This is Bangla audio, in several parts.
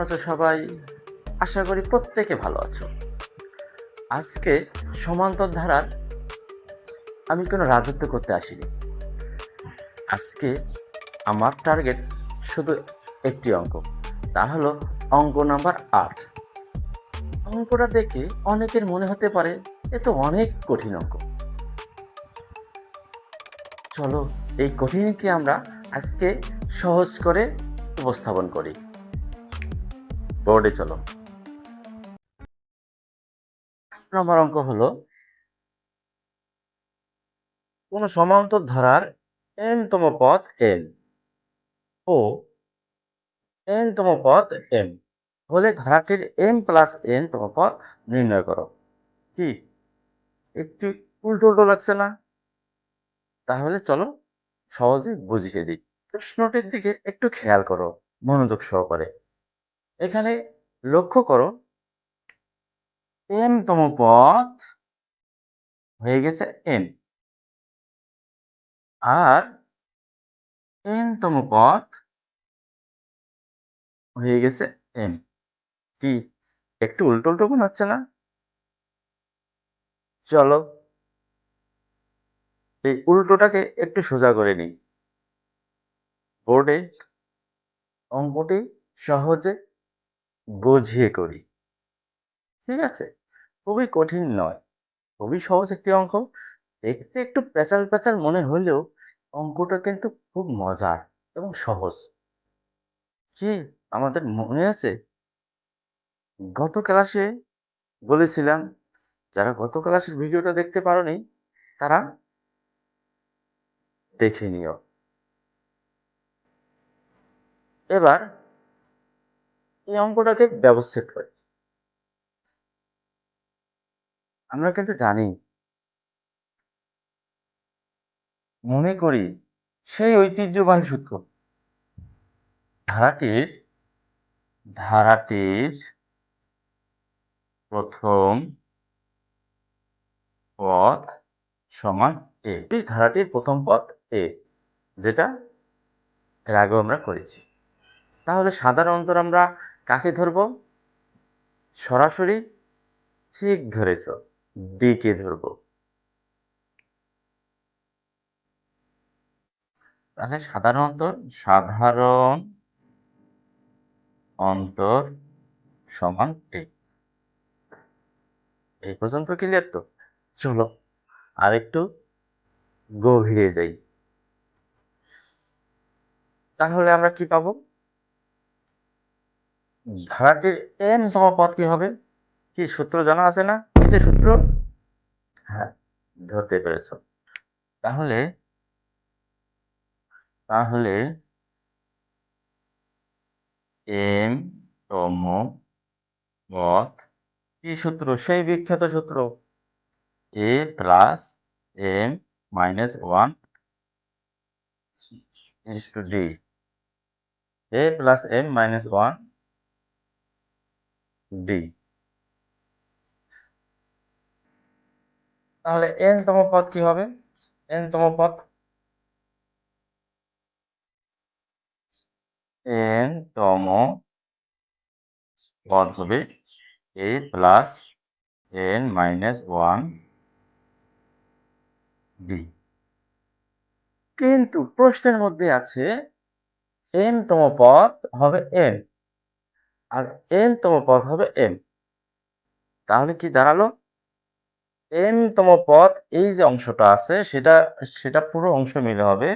আছো সবাই? আশা করি প্রত্যেকে ভালো আছো। আজকে সমান্তর ধারার আমি কোনো রাজত্ব করতে আসিনি। আজকে আমার টার্গেট শুধু একটি অঙ্ক, তা হলো অঙ্ক নাম্বার 8। অঙ্কটা দেখে অনেকের মনে হতে পারে এ তো অনেক কঠিন অঙ্ক। চলো এই কঠিনকে আমরা আজকে সহজ করে উপস্থাপন করি। বোর্ডে চলো। নম্বর অঙ্ক হলো কোন সমান্তর ধারার n-তম পদ n ও n-তম পদ m হলে ধারাটির m প্লাস n-তম পদ নির্ণয় করো। কি একটু উল্টো উল্টো লাগছে না? তাহলে চলো সহজে বুঝিয়ে দিই। প্রশ্নটির দিকে একটু খেয়াল করো মনোযোগ সহকারে। এখানে লক্ষ্য করো m-তম পদ হয়ে গেছে n আর n-তম পদ হয়ে গেছে m। কি একটু উল্টো উল্টো মনে হচ্ছে না? চলো এই উল্টোটাকে একটু সোজা করে নিই। বোর্ডে অঙ্কটি সহজে বুঝিয়ে করি। ঠিক আছে? খুবই কঠিন নয়, খুবই সহজ একটি অঙ্ক। দেখতে একটু প্যাচাল প্যাচাল মনে হলেও অঙ্কটা কিন্তু খুব মজার এবং সহজ। কি আমাদের মনে আছে গত ক্লাসে বলেছিলাম, যারা গত ক্লাসের ভিডিওটা দেখতে পারোনি তারা দেখে নিও। এবার এই অঙ্কটাকে ব্যবচ্ছেদ করি। আমরা কিন্তু জানি, মনে করি সেই ঐতিহ্যবাহী সূত্র ধারাটির ধারাটির প্রথম পদ সমান a। এই ধারাটির প্রথম পদ a, যেটা এর আগেও আমরা করেছি। তাহলে সাধারণত আমরা কাকে ধরব? সরাসরি ঠিক ধরেছ, d কে ধরব। তাহলে সাধারণ অন্তর সমান a। এই পর্যন্ত ক্লিয়ার তো? চলো আরেকটু গভীরে যাই। তাহলে আমরা কি পাবো? ধারাটির n-তম পদ কি হবে? কি সূত্র জানা আছে না? এই যে সূত্র, হ্যাঁ ধরতে পেরেছ। তাহলে তাহলে m-তম পদ কি সূত্র? সেই বিখ্যাত সূত্র a plus m minus 1 is to d। a plus m minus 1 d। তাহলে n-তম পদ কি হবে? n-তম পদ n-তম পদ হবে a plus n minus 1 d। কিন্তু প্রশ্নের মধ্যে আছে n-তম পদ হবে n আর n-তম পদ হবে m। তাহলে কি দাঁড়ালো? m-তম পদ এই যে অংশটা আছে সেটা সেটা পুরো অংশ মিলে হবে,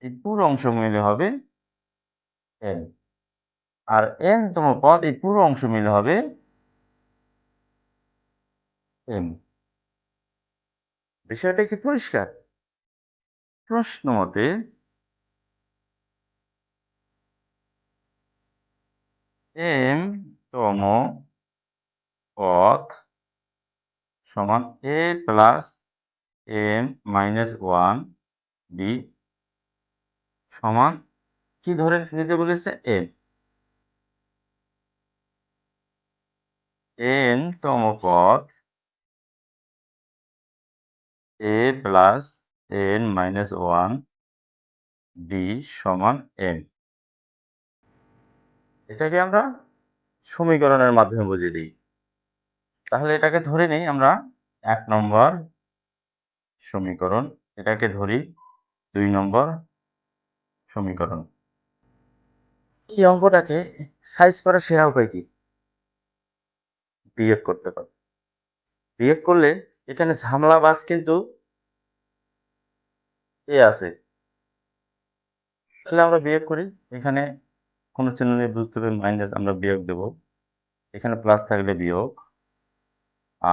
এই পুরো অংশ মিলে হবে m আর n-তম পদ এই পুরো অংশ মিলে হবে m। বিষয়টা কি পরিষ্কার? প্রশ্ন মতে m-তম পদ সমান a plus m minus 1 b সমান কি ধরে নিতে বলেছে? m। n-তম পদ a plus n minus 1 d সমান m। এটাকে আমরা সমীকরণের মাধ্যমে বুঝিয়ে দিই। তাহলে এটাকে ধরে নেই আমরা ১ নম্বর সমীকরণ, এটাকে ধরি ২ নম্বর সমীকরণ। এই অঙ্কটাকে সাইজ করার সেরা উপায় কি? বিয়োগ করতে পারো। বিয়োগ করলে এখানে ঝামেলাবাজ কিন্তু আছে। তাহলে আমরা বিয়োগ করি। এখানে কোনো চিহ্ন নেই, বুঝতে হবে মাইনাস, আমরা বিয়োগ দেব। এখানে প্লাস থাকলে বিয়োগ।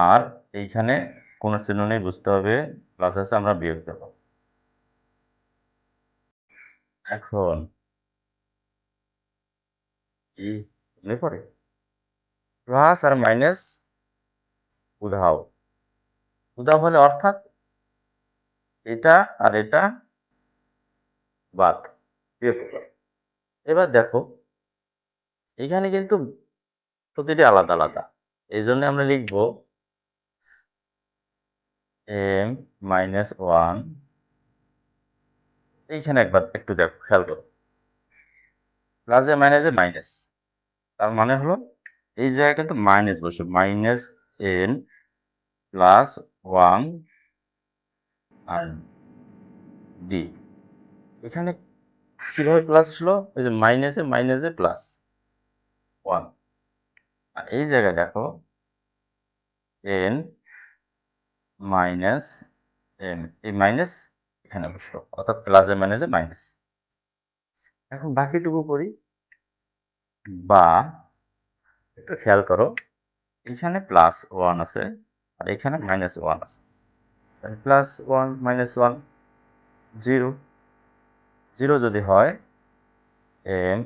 আর এইখানে কোনো চিহ্ন নেই, বুঝতে হবে প্লাস আছে, আমরা বিয়োগ দেব। এখন কি মনে পড়ে? প্লাস আর মাইনাস উধাও। উধাও হলে অর্থাৎ এটা আর এটা বাদ, বিয়োগ করলাম। এবার দেখো এখানে কিন্তু প্রতিটি আলাদা আলাদা। এই জন্য আমরা লিখব m-1। এইখানে একবার একটু দেখো, খেয়াল করো, প্লাসে মাইনাসে মাইনাস, তার মানে হলো এই জায়গায় কিন্তু মাইনাস বসে, মাইনাস n প্লাস 1 আর ডি। এখানে কিভাবে প্লাস আসলো? ওই যে মাইনাসে মাইনাসে প্লাস 1। আর এই জায়গায় দেখো n মাইনাস m, এই মাইনাস এখানে বসলো, অর্থাৎ প্লাসে মাইনাসে মাইনাস। এখন বাকিটুকু করি, বা একটু খেয়াল করো, এখানে প্লাস 1 আছে আর এখানে মাইনাস 1 আছে। Plus 1 minus 1 0। 0 যদি হয় m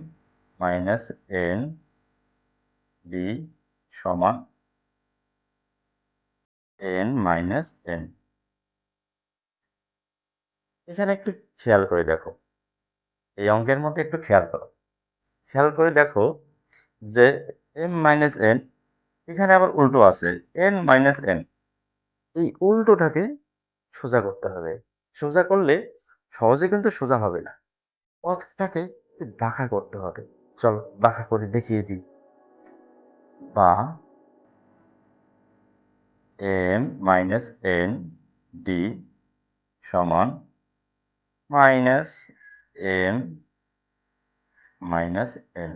মাইনাস n d সমান n মাইনাস n। এখানে একটু খেয়াল করে দেখো, এই অঙ্কের মধ্যে একটু খেয়াল করো, খেয়াল করে দেখো যে m মাইনাস n এখানে আবার উল্টো আছে, n মাইনাস n। এই উল্টোটাকে সোজা করতে হবে। সোজা করলে সহজে কিন্তু সোজা হবে না, পথটাকে একটু বাঁকা করতে হবে। চলো বাঁকা করে দেখিয়ে দিই। বা m মাইনাস n d সমান মাইনাস m মাইনাস n।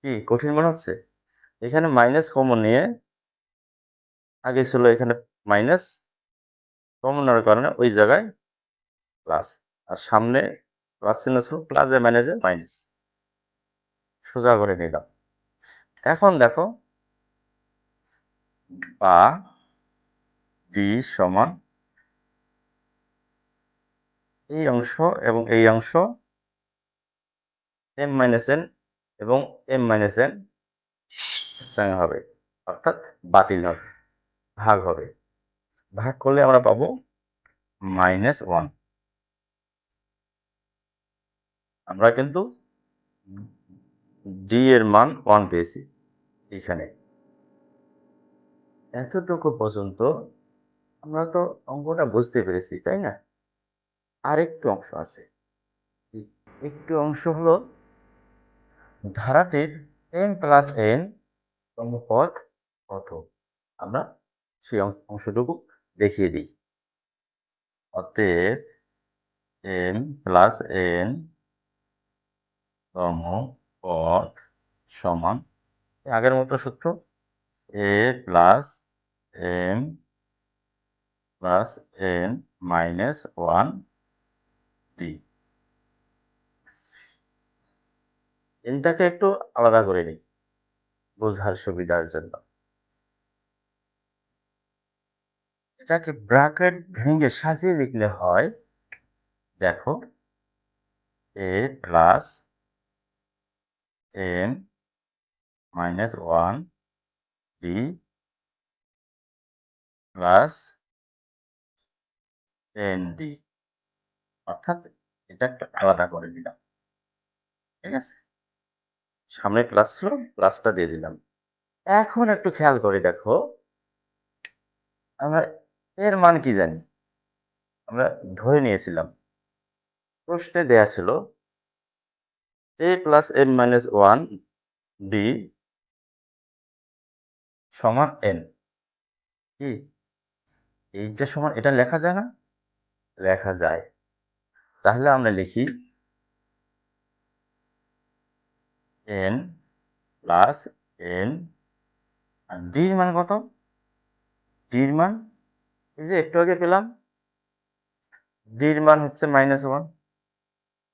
কি কঠিন মনে হচ্ছে? এখানে মাইনাস কমন নিয়ে, আগে ছিল এখানে মাইনাস, কমন নেওয়ার কারণে ওই জায়গায় প্লাস, আর সামনে প্লাস চিহ্ন ছিল, প্লাসে মাইনাসে মাইনাস, সোজা করে নিলাম। এখন দেখো বা ডি সমান এই অংশ এবং এই অংশ m মাইনাস n এবং m মাইনাস n হবে, অর্থাৎ বাতিল হবে, ভাগ হবে। ভাগ করলে আমরা পাবো -1। আমরা কিন্তু ডি এর মান 1 পেয়েছি। এখানে এতটুকু পর্যন্ত আমরা তো অঙ্কটা বুঝতে পেরেছি, তাই না? আরেকটু অংশ আছে। একটু অংশ হলো ধারাটির m প্লাস n তম পদ কত? আমরা সেই অংশটুকু দেখিয়ে দিই। অতএব m প্লাস n তম পদ সমান আগের মতো সূত্র, a plus m plus n minus 1 d। এনটাকে একটু আলাদা করে নিই বোঝার সুবিধার জন্য। এটাকে ব্র্যাকেট ভেঙে সাজিয়ে লিখলে হয়, দেখো a plus m minus 1 d plus n d, অর্থাৎ এটা একটু আলাদা করে দিলাম। ঠিক আছে, সামনে প্লাস ছিল, প্লাসটা দিয়ে দিলাম। এখন একটু খেয়াল করে দেখো, আমরা এর মান কি জানি? আমরা ধরে নিয়েছিলাম, প্রশ্নে দেয়া ছিল a plus m minus 1 d সমান n। কি এইটা সমান এটা লেখা যায় না? লেখা যায়। তাহলে আমরা লিখি n প্লাস n আর d এর মান কত? d এর মান এই যে একটু আগে পেলাম, d এর মান হচ্ছে -1,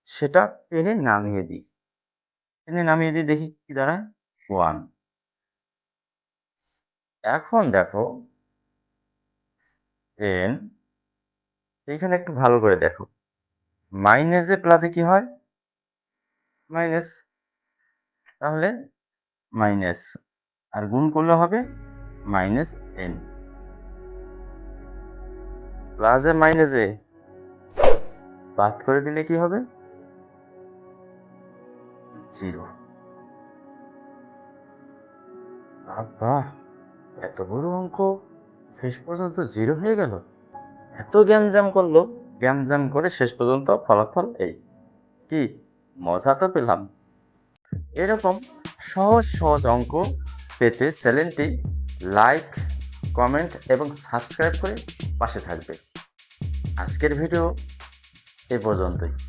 সেটা টেনে নামিয়ে দিই। টেনে নামিয়ে দিই, দেখি কি দাঁড়ায়, 1। এখন দেখো n, এইখানে একটু ভালো করে দেখো, মাইনাসে প্লাসে কি হয়? মাইনাস। তাহলে মাইনাস আর গুণ করলে হবে -n, প্লাসে মাইনাসে বাদ করে দিলে কি হবে? 0। বাহ! এত বড় অঙ্ক শেষ পর্যন্ত 0 হয়ে গেল। এত গ্যাঞ্জাম করলো, গ্যাঞ্জাম করে শেষ পর্যন্ত ফলাফল এই। কি মজা তো পেলাম। এরকম সহজ সহজ অঙ্ক পেতে চ্যানেলটি লাইক, কমেন্ট এবং সাবস্ক্রাইব করে পাশে থাকবে। আজকের ভিডিও এ পর্যন্তই।